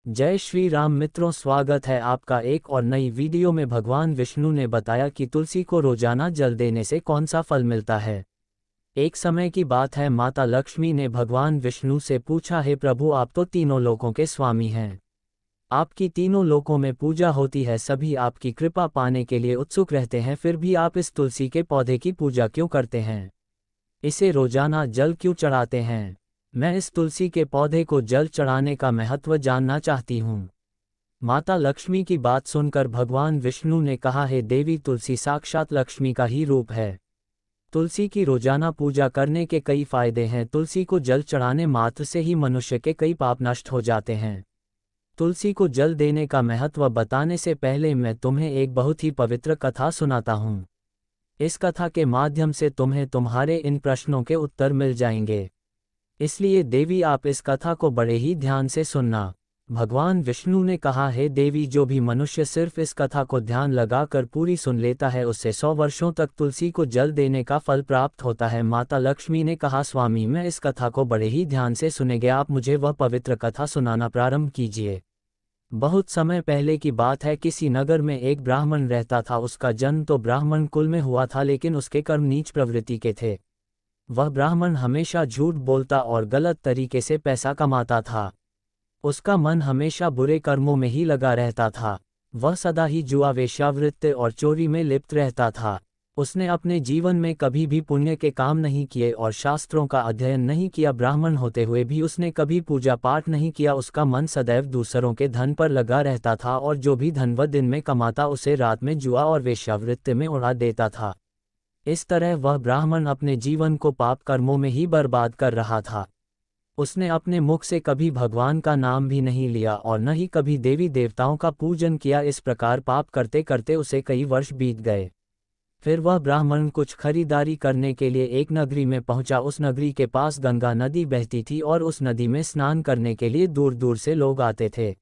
जय श्री राम मित्रों, स्वागत है आपका एक और नई वीडियो में। भगवान विष्णु ने बताया कि तुलसी को रोजाना जल देने से कौन सा फल मिलता है। एक समय की बात है, माता लक्ष्मी ने भगवान विष्णु से पूछा, हे प्रभु, आप तो तीनों लोकों के स्वामी हैं, आपकी तीनों लोकों में पूजा होती है, सभी आपकी कृपा पाने के लिए उत्सुक रहते हैं, फिर भी आप इस तुलसी के पौधे की पूजा क्यों करते हैं? इसे रोजाना जल क्यों चढ़ाते हैं? मैं इस तुलसी के पौधे को जल चढ़ाने का महत्व जानना चाहती हूँ। माता लक्ष्मी की बात सुनकर भगवान विष्णु ने कहा, हे देवी, तुलसी साक्षात लक्ष्मी का ही रूप है। तुलसी की रोजाना पूजा करने के कई फायदे हैं। तुलसी को जल चढ़ाने मात्र से ही मनुष्य के कई पाप नष्ट हो जाते हैं। तुलसी को जल देने का महत्व बताने से पहले मैं तुम्हें एक बहुत ही पवित्र कथा सुनाता हूँ। इस कथा के माध्यम से तुम्हें तुम्हारे इन प्रश्नों के उत्तर मिल जाएंगे। इसलिए देवी, आप इस कथा को बड़े ही ध्यान से सुनना। भगवान विष्णु ने कहा, हे देवी, जो भी मनुष्य सिर्फ इस कथा को ध्यान लगाकर पूरी सुन लेता है, उससे 100 वर्षों तक तुलसी को जल देने का फल प्राप्त होता है। माता लक्ष्मी ने कहा, स्वामी, मैं इस कथा को बड़े ही ध्यान से सुनेंगे, आप मुझे वह पवित्र कथा सुनाना प्रारंभ कीजिए। बहुत समय पहले की बात है, किसी नगर में एक ब्राह्मण रहता था। उसका जन्म तो ब्राह्मण कुल में हुआ था, लेकिन उसके कर्म नीच प्रवृत्ति के थे। वह ब्राह्मण हमेशा झूठ बोलता और गलत तरीके से पैसा कमाता था। उसका मन हमेशा बुरे कर्मों में ही लगा रहता था। वह सदा ही जुआ, वेश्यावृत्ति और चोरी में लिप्त रहता था। उसने अपने जीवन में कभी भी पुण्य के काम नहीं किए और शास्त्रों का अध्ययन नहीं किया। ब्राह्मण होते हुए भी उसने कभी पूजा पाठ नहीं किया। उसका मन सदैव दूसरों के धन पर लगा रहता था और जो भी धन वह दिन में कमाता उसे रात में जुआ और वेश्यावृत्ति में उड़ा देता था। इस तरह वह ब्राह्मण अपने जीवन को पाप कर्मों में ही बर्बाद कर रहा था। उसने अपने मुख से कभी भगवान का नाम भी नहीं लिया और न ही कभी देवी देवताओं का पूजन किया। इस प्रकार पाप करते करते उसे कई वर्ष बीत गए। फिर वह ब्राह्मण कुछ खरीदारी करने के लिए एक नगरी में पहुंचा। उस नगरी के पास गंगा नदी बहती थी और उस नदी में स्नान करने के लिए दूर दूर से लोग आते थे।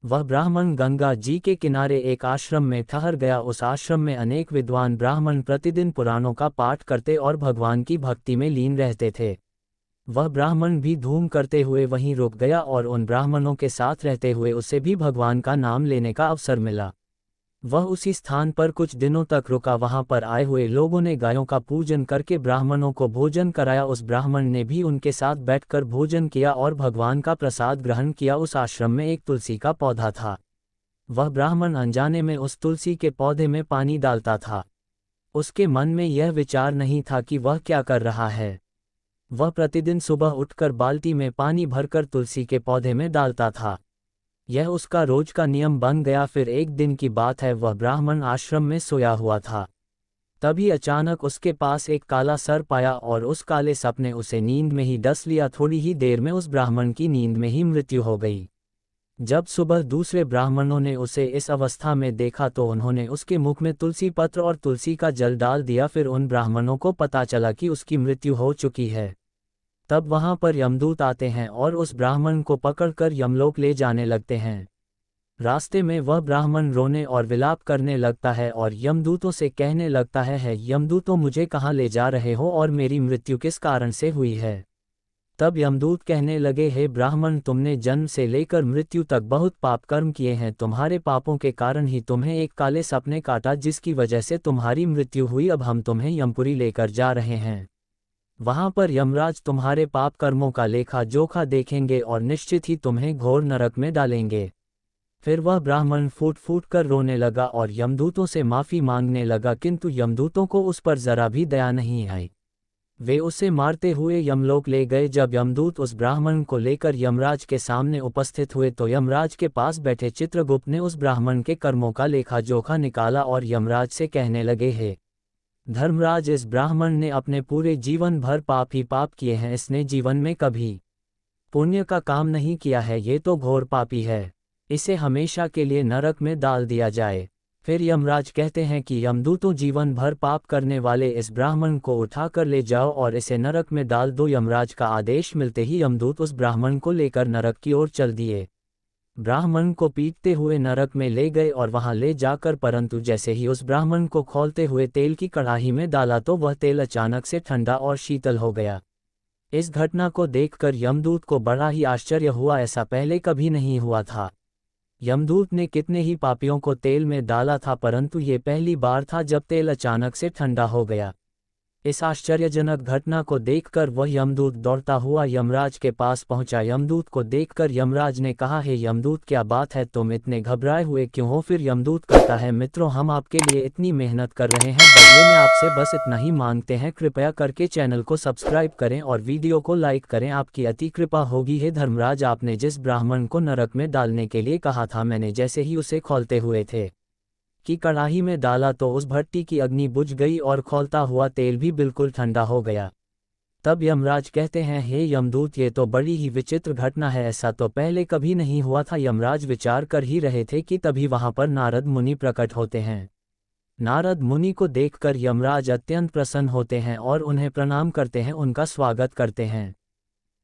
वह ब्राह्मण गंगा जी के किनारे एक आश्रम में ठहर गया। उस आश्रम में अनेक विद्वान ब्राह्मण प्रतिदिन पुराणों का पाठ करते और भगवान की भक्ति में लीन रहते थे। वह ब्राह्मण भी धूम करते हुए वहीं रुक गया और उन ब्राह्मणों के साथ रहते हुए उसे भी भगवान का नाम लेने का अवसर मिला। वह उसी स्थान पर कुछ दिनों तक रुका। वहां पर आए हुए लोगों ने गायों का पूजन करके ब्राह्मणों को भोजन कराया। उस ब्राह्मण ने भी उनके साथ बैठकर भोजन किया और भगवान का प्रसाद ग्रहण किया। उस आश्रम में एक तुलसी का पौधा था। वह ब्राह्मण अनजाने में उस तुलसी के पौधे में पानी डालता था। उसके मन में यह विचार नहीं था कि वह क्या कर रहा है। वह प्रतिदिन सुबह उठकर बाल्टी में पानी भरकर तुलसी के पौधे में डालता था। यह उसका रोज का नियम बन गया। फिर एक दिन की बात है, वह ब्राह्मण आश्रम में सोया हुआ था। तभी अचानक उसके पास एक काला सर्प आया और उस काले सर्प ने उसे नींद में ही डस लिया। थोड़ी ही देर में उस ब्राह्मण की नींद में ही मृत्यु हो गई। जब सुबह दूसरे ब्राह्मणों ने उसे इस अवस्था में देखा तो उन्होंने उसके मुख में तुलसी पत्र और तुलसी का जल डाल दिया। फिर उन ब्राह्मणों को पता चला कि उसकी मृत्यु हो चुकी है। तब वहां पर यमदूत आते हैं और उस ब्राह्मण को पकड़कर यमलोक ले जाने लगते हैं। रास्ते में वह ब्राह्मण रोने और विलाप करने लगता है और यमदूतों से कहने लगता है, यमदूतों, मुझे कहाँ ले जा रहे हो और मेरी मृत्यु किस कारण से हुई है? तब यमदूत कहने लगे, हे ब्राह्मण, तुमने जन्म से लेकर मृत्यु तक बहुत पाप कर्म किए हैं। तुम्हारे पापों के कारण ही तुम्हें एक काले सर्प ने काटा, जिसकी वजह से तुम्हारी मृत्यु हुई। अब हम तुम्हें यमपुरी लेकर जा रहे हैं। वहां पर यमराज तुम्हारे पाप कर्मों का लेखा जोखा देखेंगे और निश्चित ही तुम्हें घोर नरक में डालेंगे। फिर वह ब्राह्मण फूट फूट कर रोने लगा और यमदूतों से माफी मांगने लगा, किंतु यमदूतों को उस पर जरा भी दया नहीं आई। वे उसे मारते हुए यमलोक ले गए। जब यमदूत उस ब्राह्मण को लेकर यमराज के सामने उपस्थित हुए तो यमराज के पास बैठे चित्रगुप्त ने उस ब्राह्मण के कर्मों का लेखा जोखा निकाला और यमराज से कहने लगे, हे धर्मराज, इस ब्राह्मण ने अपने पूरे जीवन भर पाप ही पाप किए हैं। इसने जीवन में कभी पुण्य का काम नहीं किया है। ये तो घोर पापी है। इसे हमेशा के लिए नरक में डाल दिया जाए। फिर यमराज कहते हैं कि यमदूतों, जीवन भर पाप करने वाले इस ब्राह्मण को उठाकर ले जाओ और इसे नरक में डाल दो। यमराज का आदेश मिलते ही यमदूत उस ब्राह्मण को लेकर नरक की ओर चल दिए। ब्राह्मण को पीटते हुए नरक में ले गए और वहां ले जाकर, परंतु जैसे ही उस ब्राह्मण को खौलते हुए तेल की कढ़ाई में डाला तो वह तेल अचानक से ठंडा और शीतल हो गया। इस घटना को देखकर यमदूत को बड़ा ही आश्चर्य हुआ, ऐसा पहले कभी नहीं हुआ था। यमदूत ने कितने ही पापियों को तेल में डाला था, परंतु ये पहली बार था जब तेल अचानक से ठंडा हो गया। इस आश्चर्यजनक घटना को देखकर वह यमदूत दौड़ता हुआ यमराज के पास पहुंचा। यमदूत को देखकर यमराज ने कहा, हे यमदूत, क्या बात है, तुम इतने घबराए हुए क्यों हो? फिर यमदूत कहता है, मित्रों, हम आपके लिए इतनी मेहनत कर रहे हैं, बदले में आपसे बस इतना ही मांगते हैं, कृपया करके चैनल को सब्सक्राइब करें और वीडियो को लाइक करें, आपकी अति कृपा होगी। हे धर्मराज, आपने जिस ब्राह्मण को नरक में डालने के लिए कहा था, मैंने जैसे ही उसे खौलते हुए थे कि कढ़ाई में डाला तो उस भट्टी की अग्नि बुझ गई और खौलता हुआ तेल भी बिल्कुल ठंडा हो गया। तब यमराज कहते हैं, हे यमदूत, ये तो बड़ी ही विचित्र घटना है, ऐसा तो पहले कभी नहीं हुआ था। यमराज विचार कर ही रहे थे कि तभी वहां पर नारद मुनि प्रकट होते हैं। नारद मुनि को देखकर यमराज अत्यंत प्रसन्न होते हैं और उन्हें प्रणाम करते हैं, उनका स्वागत करते हैं।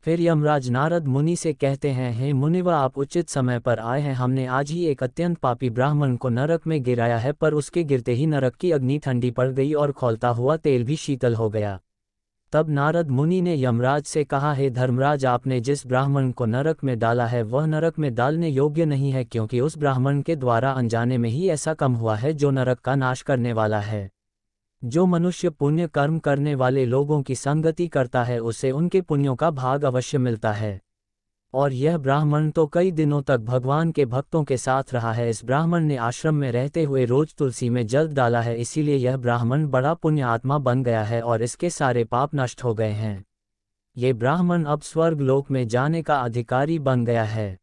फिर यमराज नारद मुनि से कहते हैं, हे मुनिवर, आप उचित समय पर आए हैं। हमने आज ही एक अत्यंत पापी ब्राह्मण को नरक में गिराया है, पर उसके गिरते ही नरक की अग्नि ठंडी पड़ गई और खौलता हुआ तेल भी शीतल हो गया। तब नारद मुनि ने यमराज से कहा, हे धर्मराज, आपने जिस ब्राह्मण को नरक में डाला है वह नरक में डालने योग्य नहीं है, क्योंकि उस ब्राह्मण के द्वारा अनजाने में ही ऐसा काम हुआ है जो नरक का नाश करने वाला है। जो मनुष्य पुण्य कर्म करने वाले लोगों की संगति करता है, उसे उनके पुण्यों का भाग अवश्य मिलता है। और यह ब्राह्मण तो कई दिनों तक भगवान के भक्तों के साथ रहा है। इस ब्राह्मण ने आश्रम में रहते हुए रोज तुलसी में जल डाला है, इसीलिए यह ब्राह्मण बड़ा पुण्य आत्मा बन गया है और इसके सारे पाप नष्ट हो गए हैं। ये ब्राह्मण अब स्वर्ग लोक में जाने का अधिकारी बन गया है।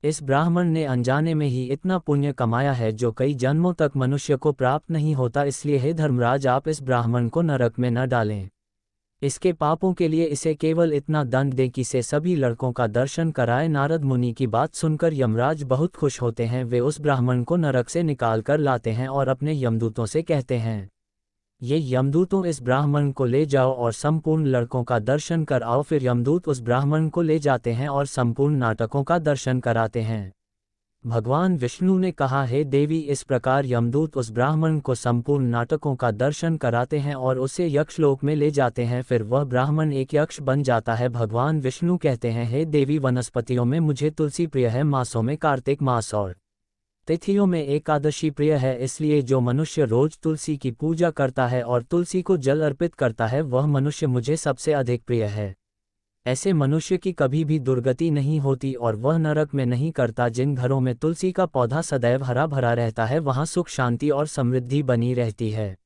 इस ब्राह्मण ने अनजाने में ही इतना पुण्य कमाया है जो कई जन्मों तक मनुष्य को प्राप्त नहीं होता, इसलिए हे धर्मराज, आप इस ब्राह्मण को नरक में न डालें। इसके पापों के लिए इसे केवल इतना दंड दें कि से सभी लड़कों का दर्शन कराए। नारद मुनि की बात सुनकर यमराज बहुत खुश होते हैं। वे उस ब्राह्मण को नरक से निकाल कर लाते हैं और अपने यमदूतों से कहते हैं, ये यमदूतों, इस ब्राह्मण को ले जाओ और संपूर्ण लड़कों का दर्शन कर आओ। फिर यमदूत उस ब्राह्मण को ले जाते हैं और संपूर्ण नाटकों का दर्शन कराते हैं। भगवान विष्णु ने कहा, हे देवी, इस प्रकार यमदूत उस ब्राह्मण को संपूर्ण नाटकों का दर्शन कराते हैं और उसे यक्षलोक में ले जाते हैं। फिर वह ब्राह्मण एक यक्ष बन जाता है। भगवान विष्णु कहते हैं, हे देवी, वनस्पतियों में मुझे तुलसी प्रिय है, मासों में कार्तिक मास और तिथियों में एकादशी प्रिय है, इसलिए जो मनुष्य रोज तुलसी की पूजा करता है और तुलसी को जल अर्पित करता है, वह मनुष्य मुझे सबसे अधिक प्रिय है। ऐसे मनुष्य की कभी भी दुर्गति नहीं होती और वह नरक में नहीं करता। जिन घरों में तुलसी का पौधा सदैव हरा भरा रहता है, वहाँ सुख, शांति और समृद्धि बनी रहती है।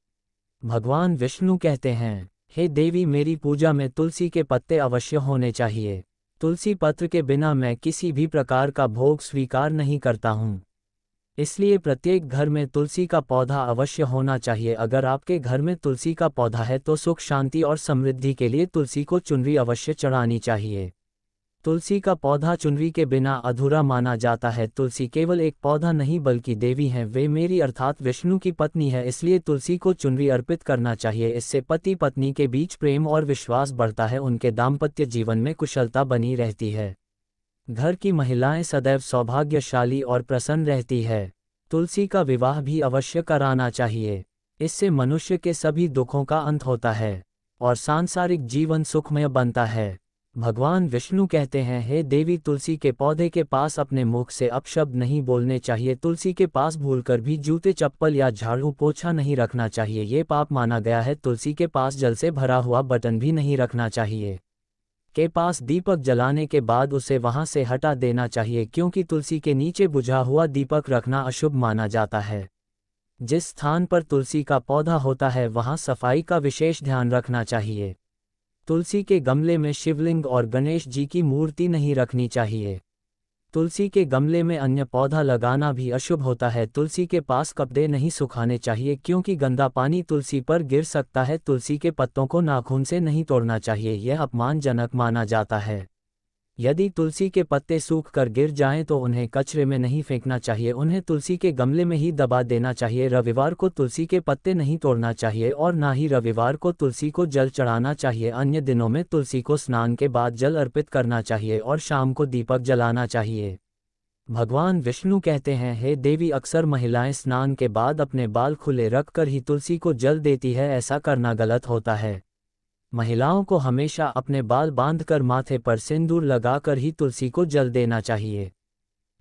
भगवान विष्णु कहते हैं, हे देवी, मेरी पूजा में तुलसी के पत्ते अवश्य होने चाहिए। तुलसी पत्र के बिना मैं किसी भी प्रकार का भोग स्वीकार नहीं करता हूँ, इसलिए प्रत्येक घर में तुलसी का पौधा अवश्य होना चाहिए। अगर आपके घर में तुलसी का पौधा है तो सुख, शांति और समृद्धि के लिए तुलसी को चुनरी अवश्य चढ़ानी चाहिए। तुलसी का पौधा चुनरी के बिना अधूरा माना जाता है। तुलसी केवल एक पौधा नहीं बल्कि देवी हैं, वे मेरी अर्थात विष्णु की पत्नी है, इसलिए तुलसी को चुनरी अर्पित करना चाहिए। इससे पति पत्नी के बीच प्रेम और विश्वास बढ़ता है, उनके दाम्पत्य जीवन में कुशलता बनी रहती है। घर की महिलाएं सदैव सौभाग्यशाली और प्रसन्न रहती है। तुलसी का विवाह भी अवश्य कराना चाहिए, इससे मनुष्य के सभी दुखों का अंत होता है और सांसारिक जीवन सुखमय बनता है। भगवान विष्णु कहते हैं, हे देवी, तुलसी के पौधे के पास अपने मुख से अपशब्द नहीं बोलने चाहिए। तुलसी के पास भूलकर भी जूते, चप्पल या झाड़ू पोछा नहीं रखना चाहिए, ये पाप माना गया है। तुलसी के पास जल से भरा हुआ बर्तन भी नहीं रखना चाहिए। के पास दीपक जलाने के बाद उसे वहां से हटा देना चाहिए, क्योंकि तुलसी के नीचे बुझा हुआ दीपक रखना अशुभ माना जाता है। जिस स्थान पर तुलसी का पौधा होता है वहां सफाई का विशेष ध्यान रखना चाहिए। तुलसी के गमले में शिवलिंग और गणेश जी की मूर्ति नहीं रखनी चाहिए। तुलसी के गमले में अन्य पौधा लगाना भी अशुभ होता है। तुलसी के पास कपड़े नहीं सुखाने चाहिए, क्योंकि गंदा पानी तुलसी पर गिर सकता है। तुलसी के पत्तों को नाखून से नहीं तोड़ना चाहिए, यह अपमानजनक माना जाता है। यदि तुलसी के पत्ते सूख कर गिर जाएं तो उन्हें कचरे में नहीं फेंकना चाहिए, उन्हें तुलसी के गमले में ही दबा देना चाहिए। रविवार को तुलसी के पत्ते नहीं तोड़ना चाहिए और ना ही रविवार को तुलसी को जल चढ़ाना चाहिए। अन्य दिनों में तुलसी को स्नान के बाद जल अर्पित करना चाहिए और शाम को दीपक जलाना चाहिए। भगवान विष्णु कहते हैं, हे देवी, अक्सर महिलाएं स्नान के बाद अपने बाल खुले रखकर ही तुलसी को जल देती है, ऐसा करना गलत होता है। महिलाओं को हमेशा अपने बाल बांधकर माथे पर सिंदूर लगाकर ही तुलसी को जल देना चाहिए।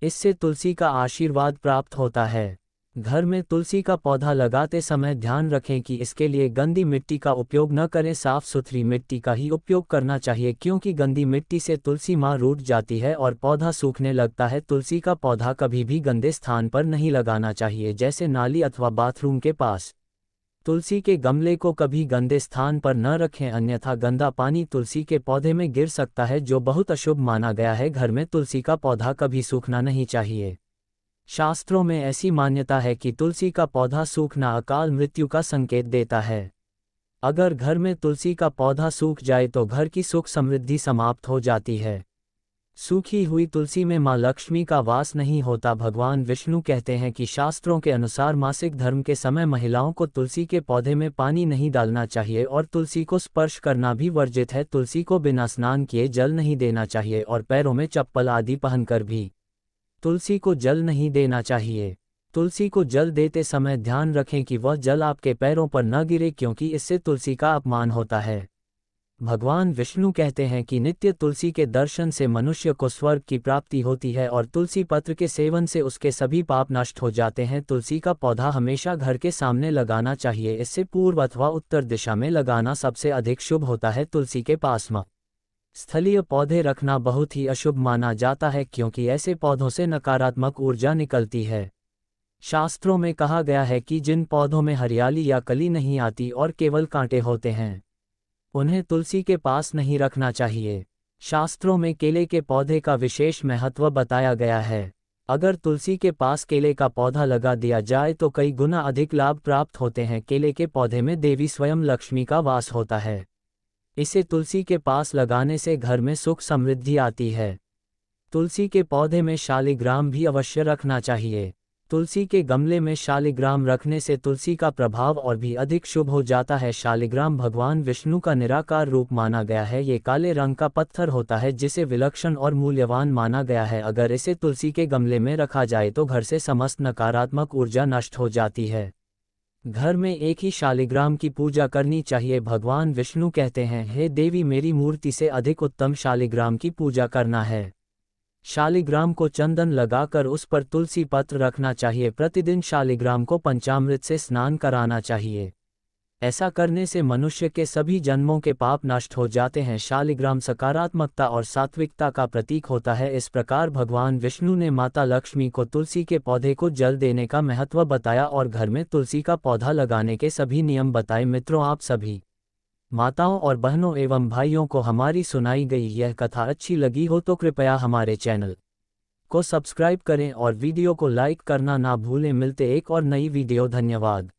इससे तुलसी का आशीर्वाद प्राप्त होता है। घर में तुलसी का पौधा लगाते समय ध्यान रखें कि इसके लिए गंदी मिट्टी का उपयोग न करें, साफ सुथरी मिट्टी का ही उपयोग करना चाहिए, क्योंकि गंदी मिट्टी से तुलसी माँ रूठ जाती है और पौधा सूखने लगता है। तुलसी का पौधा कभी भी गंदे स्थान पर नहीं लगाना चाहिए, जैसे नाली अथवा बाथरूम के पास। तुलसी के गमले को कभी गंदे स्थान पर न रखें, अन्यथा गंदा पानी तुलसी के पौधे में गिर सकता है, जो बहुत अशुभ माना गया है। घर में तुलसी का पौधा कभी सूखना नहीं चाहिए। शास्त्रों में ऐसी मान्यता है कि तुलसी का पौधा सूखना अकाल मृत्यु का संकेत देता है। अगर घर में तुलसी का पौधा सूख जाए तो घर की सुख समृद्धि समाप्त हो जाती है। सूखी हुई तुलसी में मां लक्ष्मी का वास नहीं होता। भगवान विष्णु कहते हैं कि शास्त्रों के अनुसार मासिक धर्म के समय महिलाओं को तुलसी के पौधे में पानी नहीं डालना चाहिए और तुलसी को स्पर्श करना भी वर्जित है। तुलसी को बिना स्नान किए जल नहीं देना चाहिए और पैरों में चप्पल आदि पहनकर भी तुलसी को जल नहीं देना चाहिए। तुलसी को जल देते समय ध्यान रखें कि वह जल आपके पैरों पर न गिरे, क्योंकि इससे तुलसी का अपमान होता है। भगवान विष्णु कहते हैं कि नित्य तुलसी के दर्शन से मनुष्य को स्वर्ग की प्राप्ति होती है और तुलसी पत्र के सेवन से उसके सभी पाप नष्ट हो जाते हैं। तुलसी का पौधा हमेशा घर के सामने लगाना चाहिए, इससे पूर्व अथवा उत्तर दिशा में लगाना सबसे अधिक शुभ होता है। तुलसी के पास स्थलीय पौधे रखना बहुत ही अशुभ माना जाता है, क्योंकि ऐसे पौधों से नकारात्मक ऊर्जा निकलती है। शास्त्रों में कहा गया है कि जिन पौधों में हरियाली या कली नहीं आती और केवल कांटे होते हैं, उन्हें तुलसी के पास नहीं रखना चाहिए। शास्त्रों में केले के पौधे का विशेष महत्व बताया गया है। अगर तुलसी के पास केले का पौधा लगा दिया जाए तो कई गुना अधिक लाभ प्राप्त होते हैं। केले के पौधे में देवी स्वयं लक्ष्मी का वास होता है। इसे तुलसी के पास लगाने से घर में सुख समृद्धि आती है। तुलसी के पौधे में शालिग्राम भी अवश्य रखना चाहिए। तुलसी के गमले में शालिग्राम रखने से तुलसी का प्रभाव और भी अधिक शुभ हो जाता है। शालिग्राम भगवान विष्णु का निराकार रूप माना गया है। ये काले रंग का पत्थर होता है, जिसे विलक्षण और मूल्यवान माना गया है। अगर इसे तुलसी के गमले में रखा जाए तो घर से समस्त नकारात्मक ऊर्जा नष्ट हो जाती है। घर में एक ही शालिग्राम की पूजा करनी चाहिए। भगवान विष्णु कहते हैं, हे देवी, मेरी मूर्ति से अधिक उत्तम शालिग्राम की पूजा करना है। शालिग्राम को चंदन लगाकर उस पर तुलसी पत्र रखना चाहिए। प्रतिदिन शालिग्राम को पंचामृत से स्नान कराना चाहिए। ऐसा करने से मनुष्य के सभी जन्मों के पाप नष्ट हो जाते हैं। शालिग्राम सकारात्मकता और सात्विकता का प्रतीक होता है। इस प्रकार भगवान विष्णु ने माता लक्ष्मी को तुलसी के पौधे को जल देने का महत्व बताया और घर में तुलसी का पौधा लगाने के सभी नियम बताए। मित्रों, आप सभी माताओं और बहनों एवं भाइयों को हमारी सुनाई गई यह कथा अच्छी लगी हो तो कृपया हमारे चैनल को सब्सक्राइब करें और वीडियो को लाइक करना ना भूलें। मिलते एक और नई वीडियो। धन्यवाद।